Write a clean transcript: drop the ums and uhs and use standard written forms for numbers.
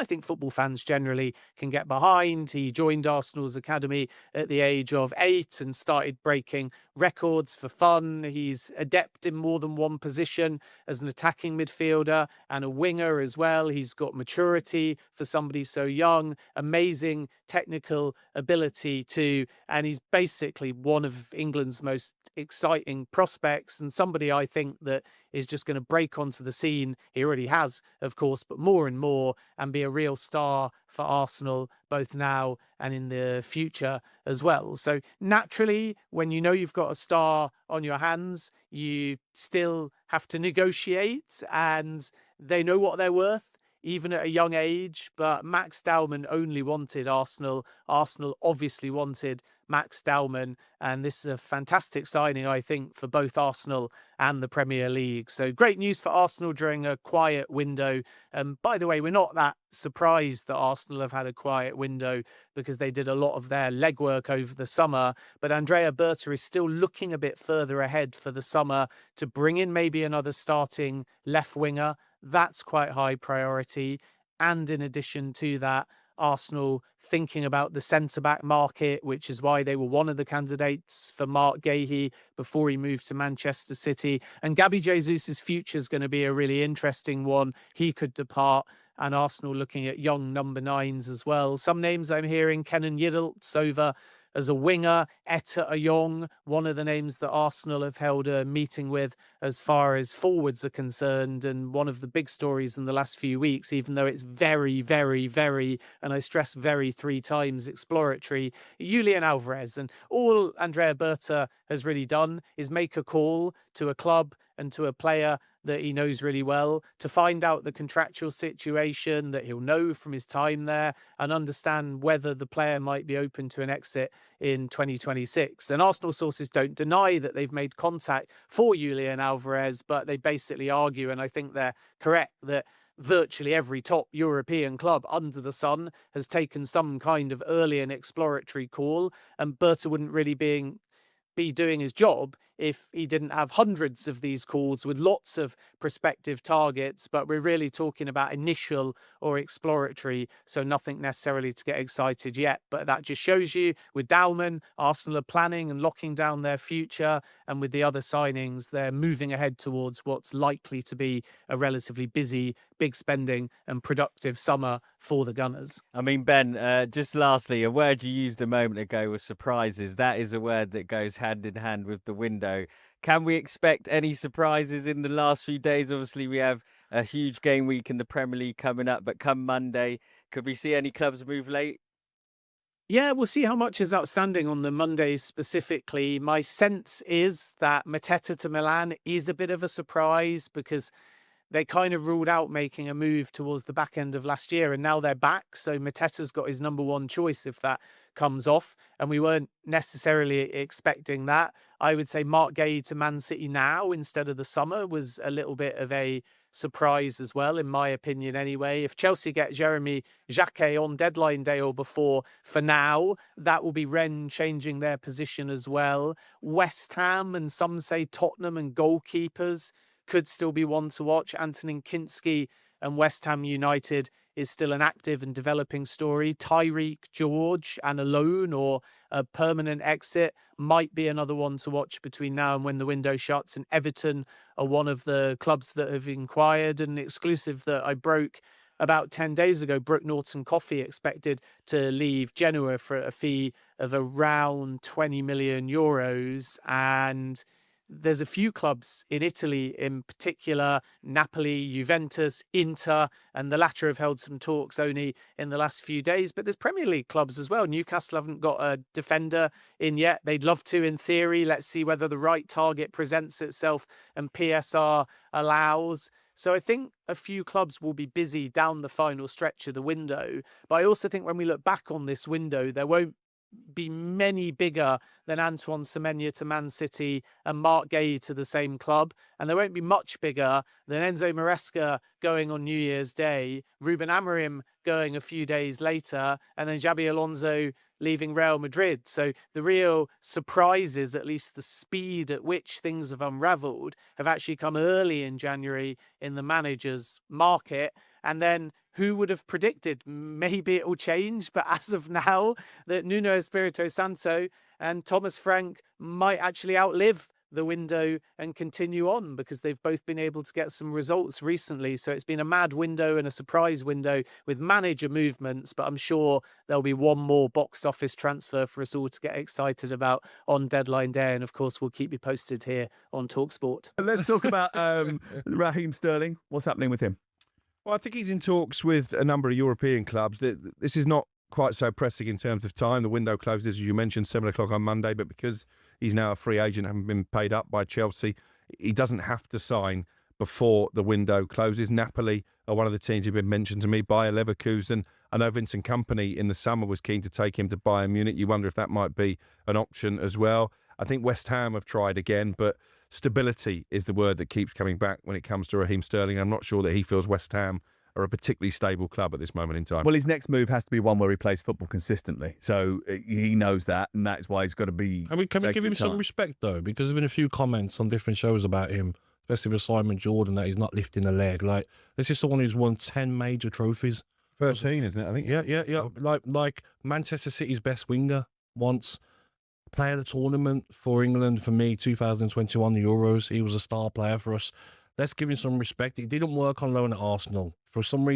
I think football fans generally can get behind. He joined Arsenal's academy at the age of 8 and started breaking records for fun. He's adept in more than one position as an attacking midfielder and a winger as well. He's got maturity for somebody so young, amazing technical ability too, and he's basically one of England's most exciting prospects and somebody I think that is just going to break onto the scene. He already has, of course, but more and more, and be a real star for Arsenal, both now and in the future as well. So naturally, when you know you've got a star on your hands, you still have to negotiate, and they know what they're worth, even at a young age. But Max Dowman only wanted Arsenal. Arsenal obviously wanted Max Dowman, and this is a fantastic signing, I think, for both Arsenal and the Premier League. So great news for Arsenal during a quiet window. By the way, we're not that surprised that Arsenal have had a quiet window because they did a lot of their legwork over the summer. But Andrea Berta is still looking a bit further ahead for the summer to bring in maybe another starting left winger. That's quite high priority. And in addition to that, Arsenal thinking about the centre-back market, which is why they were one of the candidates for Mark Gahey before he moved to Manchester City. And Gabby Jesus' future is going to be a really interesting one. He could depart, and Arsenal looking at young number 9s as well. Some names I'm hearing: Kenan Yildiz over as a winger, Etta Ayong, one of the names that Arsenal have held a meeting with as far as forwards are concerned, and one of the big stories in the last few weeks, even though it's very, very, very, and I stress very 3 times, exploratory, Julian Alvarez. And all Andrea Berta has really done is make a call to a club and to a player that he knows really well to find out the contractual situation that he'll know from his time there and understand whether the player might be open to an exit in 2026. And Arsenal sources don't deny that they've made contact for Julian Alvarez, but they basically argue, and I think they're correct, that virtually every top European club under the sun has taken some kind of early and exploratory call, and Berta wouldn't really be doing his job if he didn't have hundreds of these calls with lots of prospective targets. But we're really talking about initial or exploratory, so nothing necessarily to get excited yet. But that just shows you, with Dowman, Arsenal are planning and locking down their future, and with the other signings, they're moving ahead towards what's likely to be a relatively busy, big spending and productive summer for the Gunners. I mean, Ben, just lastly, a word you used a moment ago was surprises. That is a word that goes hand in hand with the window. Can we expect any surprises in the last few days? Obviously, we have a huge game week in the Premier League coming up, but come Monday, could we see any clubs move late? Yeah, we'll see how much is outstanding on the Monday specifically. My sense is that Mateta to Milan is a bit of a surprise because they kind of ruled out making a move towards the back end of last year, and now they're back. So Mateta's got his number 1 choice if that comes off, and we weren't necessarily expecting that. I would say Mark Gahey to Man City now instead of the summer was a little bit of a surprise as well, in my opinion anyway. If Chelsea get Jeremy Jacquet on deadline day or before, for now, that will be Rennes changing their position as well. West Ham and some say Tottenham and goalkeepers could still be one to watch. Antonin Kinski and West Ham United is still an active and developing story. Tyreek George and a loan or a permanent exit might be another one to watch between now and when the window shuts. And Everton are one of the clubs that have inquired. An exclusive that I broke about 10 days ago, Brooke Norton Coffey expected to leave Genoa for a fee of around 20 million euros. And there's a few clubs in Italy in particular, Napoli, Juventus, Inter, and the latter have held some talks only in the last few days. But there's Premier League clubs as well. Newcastle haven't got a defender in yet. They'd love to in theory. Let's see whether the right target presents itself and PSR allows. So I think a few clubs will be busy down the final stretch of the window. But I also think when we look back on this window, there won't be many bigger than Antoine Semenyo to Man City and Mark Gahey to the same club. And there won't be much bigger than Enzo Maresca going on New Year's Day, Ruben Amorim going a few days later, and then Xabi Alonso leaving Real Madrid. So the real surprises, at least the speed at which things have unravelled, have actually come early in January in the managers' market. And then who would have predicted? Maybe it will change, but as of now, that Nuno Espirito Santo and Thomas Frank might actually outlive the window and continue on, because they've both been able to get some results recently. So it's been a mad window and a surprise window with manager movements, but I'm sure there'll be one more box office transfer for us all to get excited about on deadline day. And of course, we'll keep you posted here on TalkSport. Let's talk about Raheem Sterling. What's happening with him? Well, I think he's in talks with a number of European clubs. This is not quite so pressing in terms of time. The window closes, as you mentioned, 7 o'clock on Monday, but because he's now a free agent, having been paid up by Chelsea, he doesn't have to sign before the window closes. Napoli are one of the teams who've been mentioned to me. Bayer Leverkusen. I know Vincent Kompany in the summer was keen to take him to Bayern Munich. You wonder if that might be an option as well. I think West Ham have tried again, but stability is the word that keeps coming back when it comes to Raheem Sterling. I'm not sure that he feels West Ham are a particularly stable club at this moment in time. Well, his next move has to be one where he plays football consistently. So he knows that, and that's why he's got to be. Can we give him some respect, though? Because there's been a few comments on different shows about him, especially with Simon Jordan, that he's not lifting a leg. Like, this is someone who's won 10 major trophies. 13, isn't it? I think. Yeah. Like Manchester City's best winger once. Player of the tournament for England, for me, 2021, the Euros. He was a star player for us. Let's give him some respect. It didn't work on loan at Arsenal. For some reason,